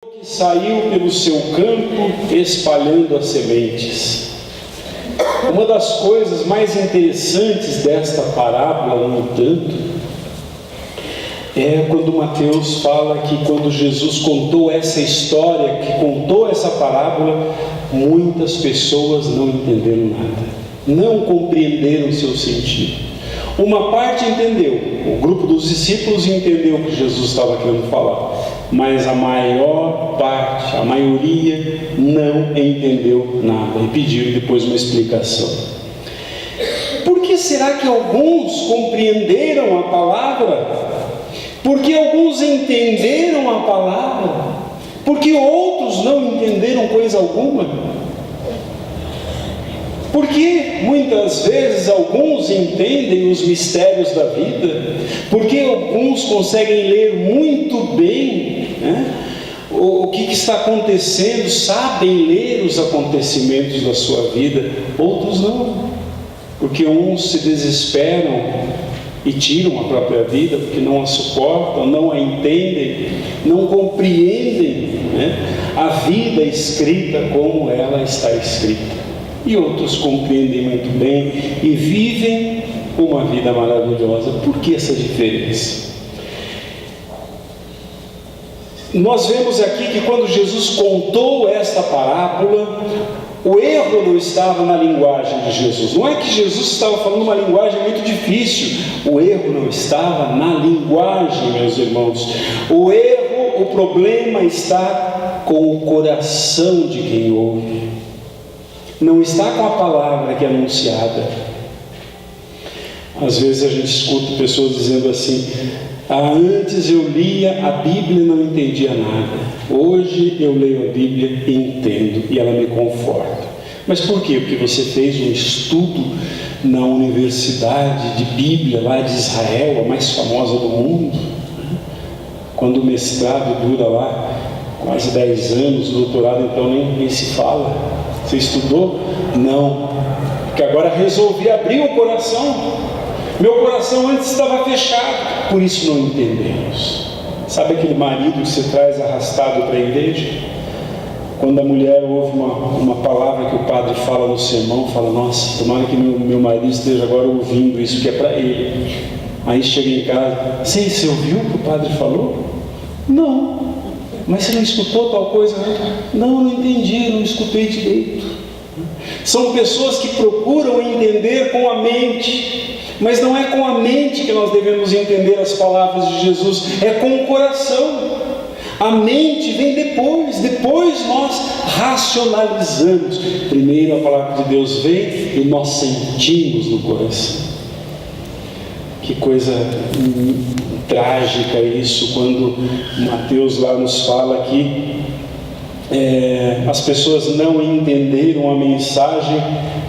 que saiu pelo seu campo espalhando as sementes. Uma das coisas mais interessantes desta parábola, no entanto, é quando Mateus fala que quando Jesus contou essa história, que contou essa parábola, muitas pessoas não entenderam nada, não compreenderam o seu sentido. Uma parte entendeu, o grupo dos discípulos entendeu o que Jesus estava querendo falar, mas a maior parte, a maioria, não entendeu nada e pediram depois uma explicação. Por que será que alguns compreenderam a palavra? Por que alguns entenderam a palavra? Por que outros não entenderam coisa alguma? Porque muitas vezes alguns entendem os mistérios da vida, porque alguns conseguem ler muito bem, né, o que está acontecendo, sabem ler os acontecimentos da sua vida, outros não, porque uns se desesperam e tiram a própria vida, porque não a suportam, não a entendem, não compreendem, né, a vida escrita como ela está escrita. E outros compreendem muito bem e vivem uma vida maravilhosa. Por que essa diferença? Nós vemos aqui que quando Jesus contou esta parábola, o erro não estava na linguagem de Jesus. Não é que Jesus estava falando uma linguagem muito difícil. O erro não estava na linguagem, meus irmãos. O problema está com o coração de quem ouve. Não está com a palavra que é anunciada. Às vezes a gente escuta pessoas dizendo assim: antes eu lia a Bíblia e não entendia nada, hoje eu leio a Bíblia e entendo, e ela me conforta. Mas por quê? Porque você fez um estudo na Universidade de Bíblia lá de Israel, a mais famosa do mundo, quando o mestrado dura lá quase 10 anos, o doutorado então nem se fala. Você estudou? Não. Porque agora resolvi abrir o coração. Meu coração antes estava fechado, por isso não entendemos. Sabe aquele marido que você traz arrastado para a igreja? Quando a mulher ouve uma palavra que o padre fala no sermão, fala: nossa, tomara que meu marido esteja agora ouvindo isso que é para ele. Aí chega em casa: você ouviu o que o padre falou? Não. Mas você não escutou tal coisa? Não entendi, não escutei direito. São pessoas que procuram entender com a mente, mas não é com a mente que nós devemos entender as palavras de Jesus, é com o coração. A mente vem depois nós racionalizamos. Primeiro a palavra de Deus vem e nós sentimos no coração. Que coisa trágica isso, quando Mateus lá nos fala que as pessoas não entenderam a mensagem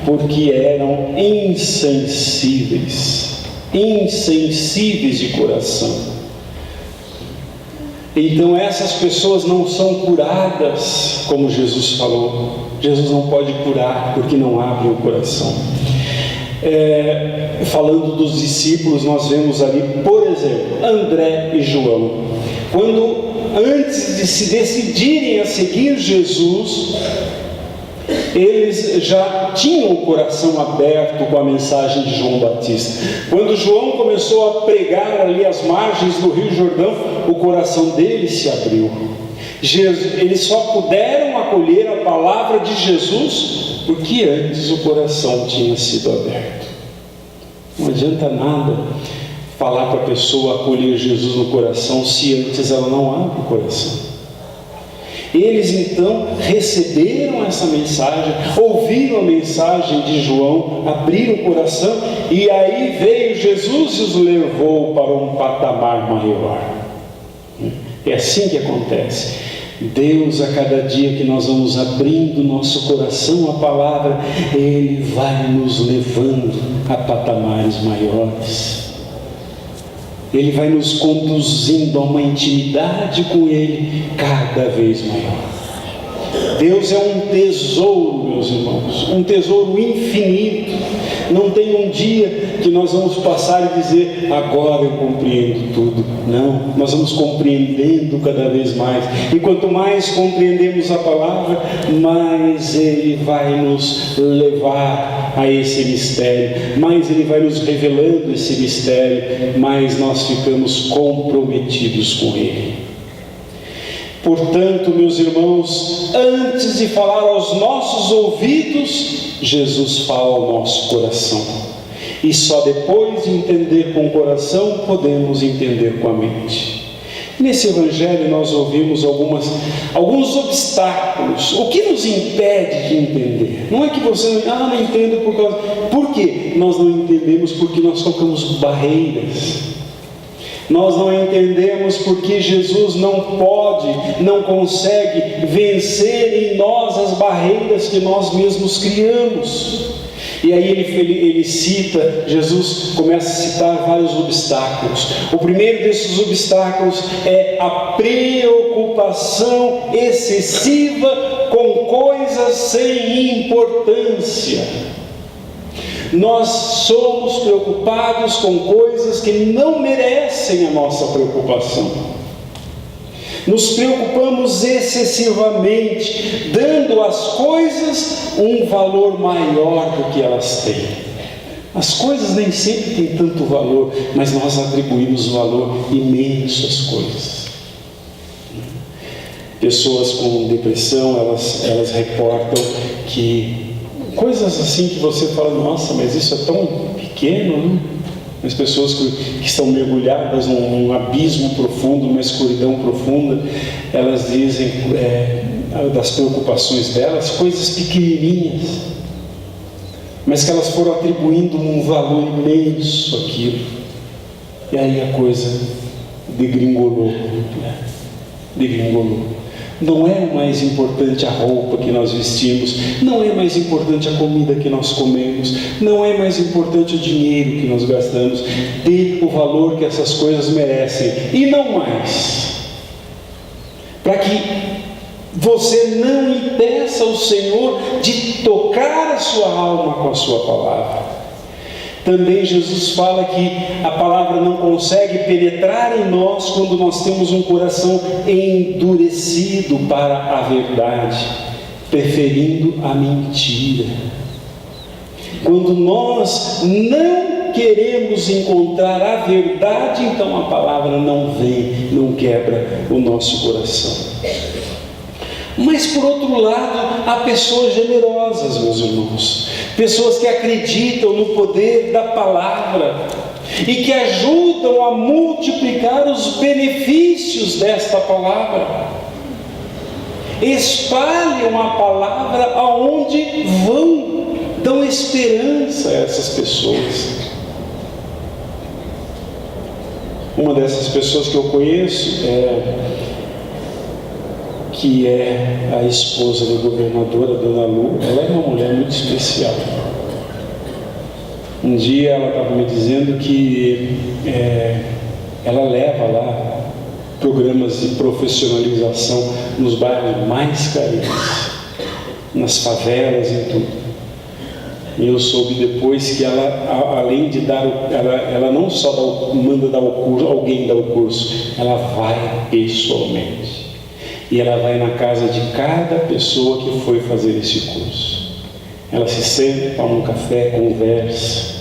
porque eram insensíveis de coração. Então essas pessoas não são curadas, como Jesus falou. Jesus não pode curar porque não abre o coração. Falando dos discípulos, nós vemos ali, por exemplo, André e João. Quando antes de se decidirem a seguir Jesus, eles já tinham o coração aberto com a mensagem de João Batista. Quando João começou a pregar ali às margens do Rio Jordão, o coração deles se abriu. Eles só puderam acolher a palavra de Jesus porque antes o coração tinha sido aberto. Não adianta nada falar para a pessoa acolher Jesus no coração se antes ela não abre o coração. Eles então receberam essa mensagem, ouviram a mensagem de João, abriram o coração, e aí veio Jesus e os levou para um patamar maior. É assim que acontece. Deus, a cada dia que nós vamos abrindo nosso coração à palavra, Ele vai nos levando a patamares maiores. Ele vai nos conduzindo a uma intimidade com Ele cada vez maior. Deus é um tesouro, meus irmãos, um tesouro infinito. Não tem um dia que nós vamos passar e dizer, agora eu compreendo tudo. Não, nós vamos compreendendo cada vez mais. E quanto mais compreendemos a palavra, mais Ele vai nos levar a esse mistério, mais Ele vai nos revelando esse mistério, mais nós ficamos comprometidos com Ele. Portanto, meus irmãos, antes de falar aos nossos ouvidos, Jesus fala ao nosso coração. E só depois de entender com o coração, podemos entender com a mente. Nesse Evangelho nós ouvimos alguns obstáculos. O que nos impede de entender? Não é que você não entenda por causa... Por quê? Nós não entendemos porque nós colocamos barreiras. Nós não entendemos porque Jesus não pode, não consegue vencer em nós as barreiras que nós mesmos criamos. E aí ele cita, Jesus começa a citar vários obstáculos. O primeiro desses obstáculos é a preocupação excessiva com coisas sem importância. Nós somos preocupados com coisas que não merecem a nossa preocupação. Nos preocupamos excessivamente, dando às coisas um valor maior do que elas têm. As coisas nem sempre têm tanto valor, mas nós atribuímos valor imenso às coisas. Pessoas com depressão, elas reportam que coisas assim que você fala, nossa, mas isso é tão pequeno, né? As pessoas que estão mergulhadas num abismo profundo, numa escuridão profunda, elas dizem das preocupações delas, coisas pequenininhas, mas que elas foram atribuindo um valor imenso àquilo, e aí a coisa degringolou. Não é mais importante a roupa que nós vestimos, não é mais importante a comida que nós comemos, não é mais importante o dinheiro que nós gastamos. Dê o valor que essas coisas merecem, e não mais, para que você não impeça o Senhor de tocar a sua alma com a sua palavra. Também Jesus fala que a palavra não consegue penetrar em nós quando nós temos um coração endurecido para a verdade, preferindo a mentira. Quando nós não queremos encontrar a verdade, então a palavra não vem, não quebra o nosso coração. Mas por outro lado, há pessoas generosas, meus irmãos, pessoas que acreditam no poder da palavra e que ajudam a multiplicar os benefícios desta palavra. Espalham a palavra aonde vão, dão esperança a essas pessoas. Uma dessas pessoas que eu conheço que é a esposa da governadora, Dona Lu. Ela é uma mulher muito especial. Um dia ela estava me dizendo que ela leva lá programas de profissionalização nos bairros mais carentes, nas favelas e tudo. E eu soube depois que ela, além de dar, ela não só manda dar o curso, alguém dá o curso, ela vai pessoalmente. E ela vai na casa de cada pessoa que foi fazer esse curso. Ela se senta, toma um café, conversa.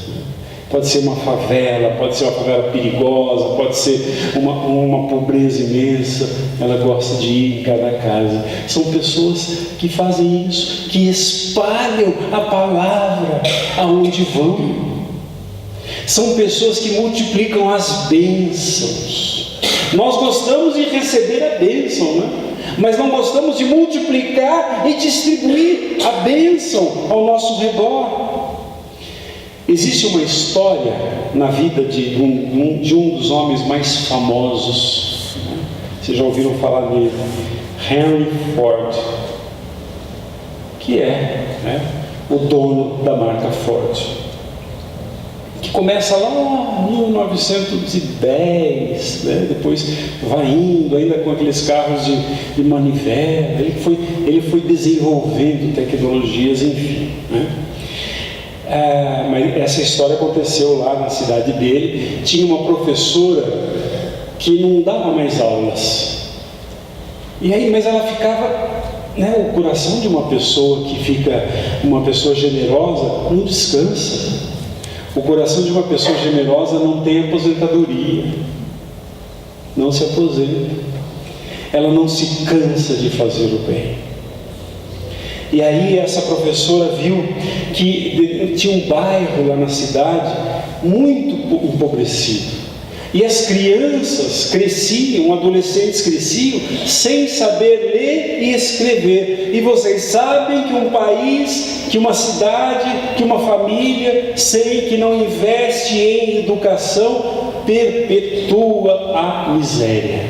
Pode ser uma favela, pode ser uma favela perigosa, pode ser uma pobreza imensa. Ela gosta de ir em cada casa. São pessoas que fazem isso, que espalham a palavra aonde vão. São pessoas que multiplicam as bênçãos. Nós gostamos de receber a bênção, né? Mas não gostamos de multiplicar e distribuir a bênção ao nosso redor. Existe uma história na vida de um dos homens mais famosos, né? Vocês já ouviram falar nele, Henry Ford, que é, né, o dono da marca Ford. que começa lá em 1910, né? Depois vai indo, ainda com aqueles carros de manivela. Ele foi desenvolvendo tecnologias, enfim, né? Mas essa história aconteceu lá na cidade dele. Tinha uma professora que não dava mais aulas, e aí, mas ela ficava, né, o coração de uma pessoa que fica, uma pessoa generosa, não descansa. O coração de uma pessoa generosa não tem aposentadoria, não se aposenta, ela não se cansa de fazer o bem. E aí essa professora viu que tinha um bairro lá na cidade muito empobrecido, e as crianças cresciam, adolescentes cresciam sem saber ler e escrever. E vocês sabem que um país, que uma cidade, que uma família que não investe em educação perpetua a miséria.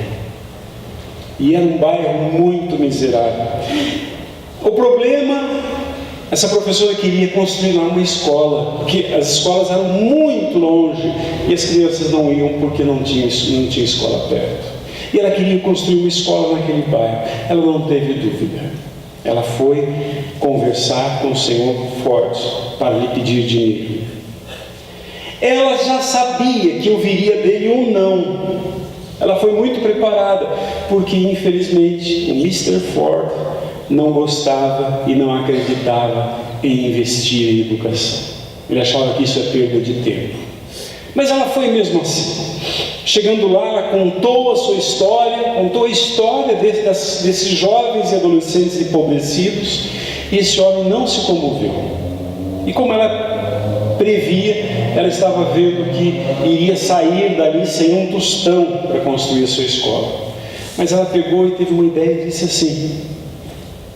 E era um bairro muito miserável. O problema, essa professora queria construir lá uma escola, porque as escolas eram muito longe e as crianças não iam porque não tinha escola perto. E ela queria construir uma escola naquele bairro. Ela não teve dúvida. Ela foi conversar com o senhor Ford para lhe pedir dinheiro. Ela já sabia que ouviria dele um não. Ela foi muito preparada, porque infelizmente o Mr. Ford não gostava e não acreditava em investir em educação. Ele achava que isso é perda de tempo. Mas ela foi mesmo assim. Chegando lá, ela contou a sua história, contou a história desses jovens e adolescentes empobrecidos, e esse homem não se comoveu. E como ela previa, ela estava vendo que iria sair dali sem um tostão para construir a sua escola. Mas ela pegou e teve uma ideia e disse assim: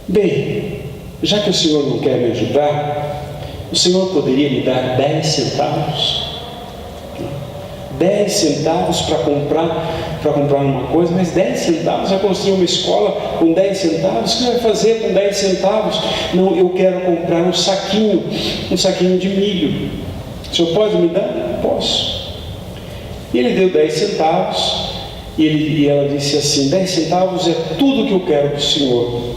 bem, já que o senhor não quer me ajudar, o senhor poderia me dar 10 centavos? 10 centavos para comprar uma coisa, mas 10 centavos vai construir uma escola com 10 centavos? O que vai fazer com 10 centavos? Não, eu quero comprar um saquinho de milho. O senhor pode me dar? Posso. E ele deu 10 centavos, e ela disse assim: 10 centavos é tudo que eu quero para o senhor,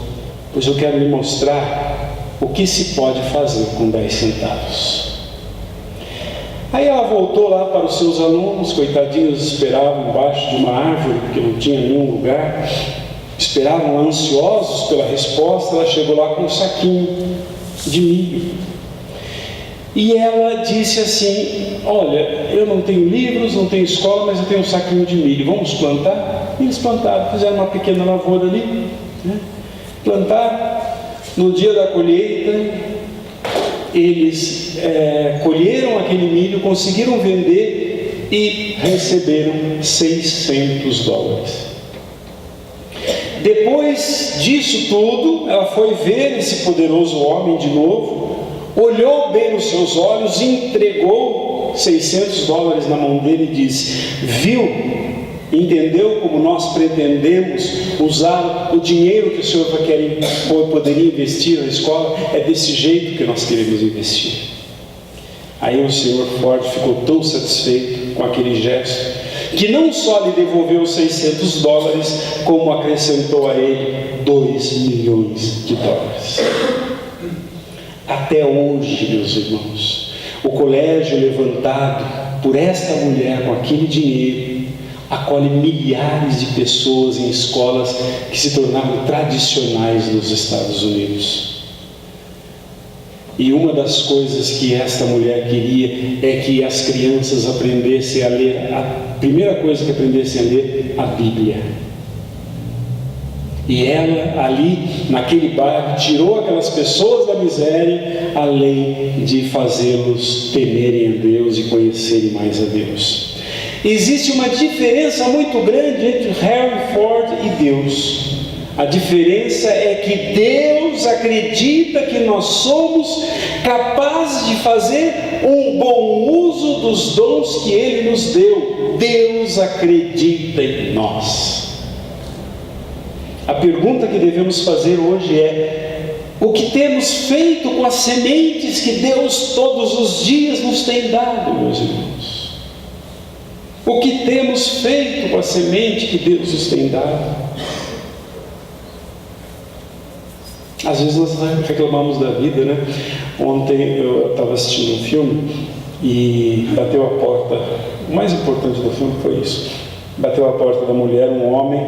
pois eu quero lhe mostrar o que se pode fazer com 10 centavos. Aí ela voltou lá para os seus alunos, coitadinhos, esperavam embaixo de uma árvore, porque não tinha nenhum lugar, esperavam ansiosos pela resposta. Ela chegou lá com um saquinho de milho, e ela disse assim: olha, eu não tenho livros, não tenho escola, mas eu tenho um saquinho de milho, vamos plantar? E eles plantaram, fizeram uma pequena lavoura ali, né? Plantaram. No dia da colheita, eles colheram aquele milho, conseguiram vender e receberam $600. Depois disso tudo, ela foi ver esse poderoso homem de novo, olhou bem nos seus olhos, entregou $600 na mão dele e disse: viu? Entendeu como nós pretendemos usar o dinheiro que o senhor poderia investir na escola? É desse jeito que nós queremos investir. Aí o senhor Ford ficou tão satisfeito com aquele gesto, que não só lhe devolveu os $600, como acrescentou a ele $2 milhões. Até hoje, meus irmãos, o colégio levantado por esta mulher com aquele dinheiro acolhe milhares de pessoas em escolas que se tornaram tradicionais nos Estados Unidos. E uma das coisas que esta mulher queria é que as crianças aprendessem a ler, a primeira coisa que aprendessem a ler, a Bíblia. E ela ali, naquele bairro, tirou aquelas pessoas da miséria, além de fazê-los temerem a Deus e conhecerem mais a Deus. Existe uma diferença muito grande entre Henry Ford e Deus. A diferença é que Deus acredita que nós somos capazes de fazer um bom uso dos dons que Ele nos deu. Deus acredita em nós. A pergunta que devemos fazer hoje é: O que temos feito com as sementes que Deus todos os dias nos tem dado, meus irmãos? O que temos feito com a semente que Deus nos tem dado? Às vezes nós reclamamos da vida, né? Ontem eu estava assistindo um filme e bateu a porta. O mais importante do filme foi isso. Bateu a porta da mulher, um homem,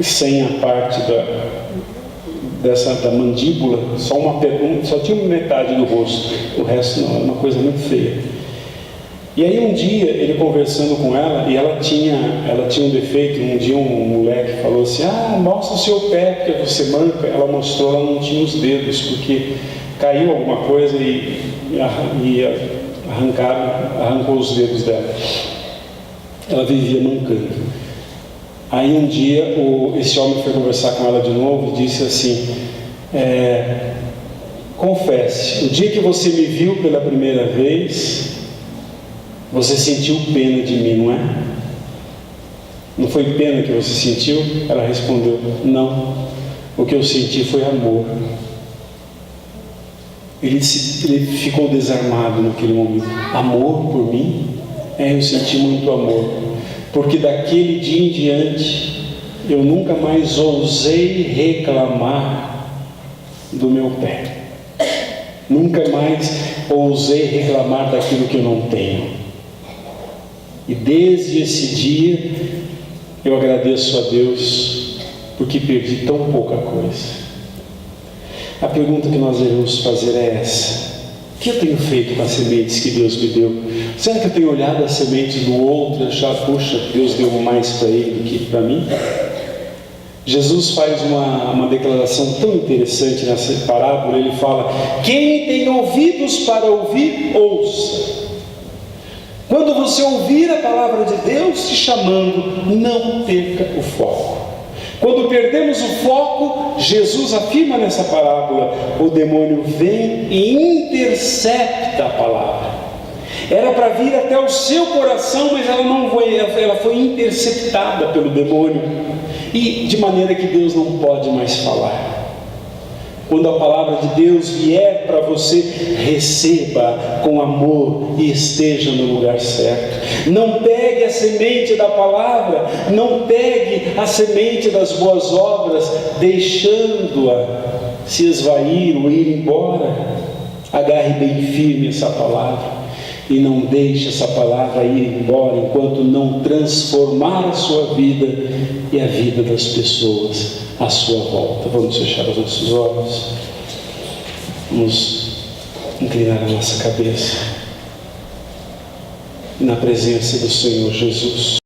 sem a parte da mandíbula, só tinha metade do rosto, o resto não, era uma coisa muito feia. E aí um dia, ele conversando com ela, e ela tinha um defeito. Um dia um moleque falou assim: mostra o seu pé, porque você manca. Ela mostrou, ela não tinha os dedos, porque caiu alguma coisa e arrancou os dedos dela. Ela vivia mancando. Aí um dia esse homem foi conversar com ela de novo e disse assim: confesse, o dia que você me viu pela primeira vez, você sentiu pena de mim, não é? Não foi pena que você sentiu? Ela respondeu: não, o que eu senti foi amor. Ele ficou desarmado naquele momento. Amor por mim? Eu senti muito amor, porque daquele dia em diante eu nunca mais ousei reclamar do meu pé, nunca mais ousei reclamar daquilo que eu não tenho. E desde esse dia eu agradeço a Deus porque perdi tão pouca coisa. A pergunta que nós devemos fazer é essa: o que eu tenho feito com as sementes que Deus me deu? Será que eu tenho olhado as sementes do outro e achado, puxa, Deus deu mais para ele do que para mim? Jesus faz uma declaração tão interessante nessa parábola. Ele fala: quem tem ouvidos para ouvir, ouça. Quando você ouvir a palavra de Deus te chamando, não perca o foco. Quando perdemos o foco, Jesus afirma nessa parábola, o demônio vem e intercepta a palavra. Era para vir até o seu coração, mas ela foi interceptada pelo demônio, e de maneira que Deus não pode mais falar. Quando a palavra de Deus vier para você, receba com amor e esteja no lugar certo. Não pegue a semente da palavra, não pegue a semente das boas obras, deixando-a se esvair ou ir embora. Agarre bem firme essa palavra e não deixe essa palavra ir embora enquanto não transformar a sua vida e a vida das pessoas à sua volta. Vamos fechar os nossos olhos, vamos inclinar a nossa cabeça na presença do Senhor Jesus.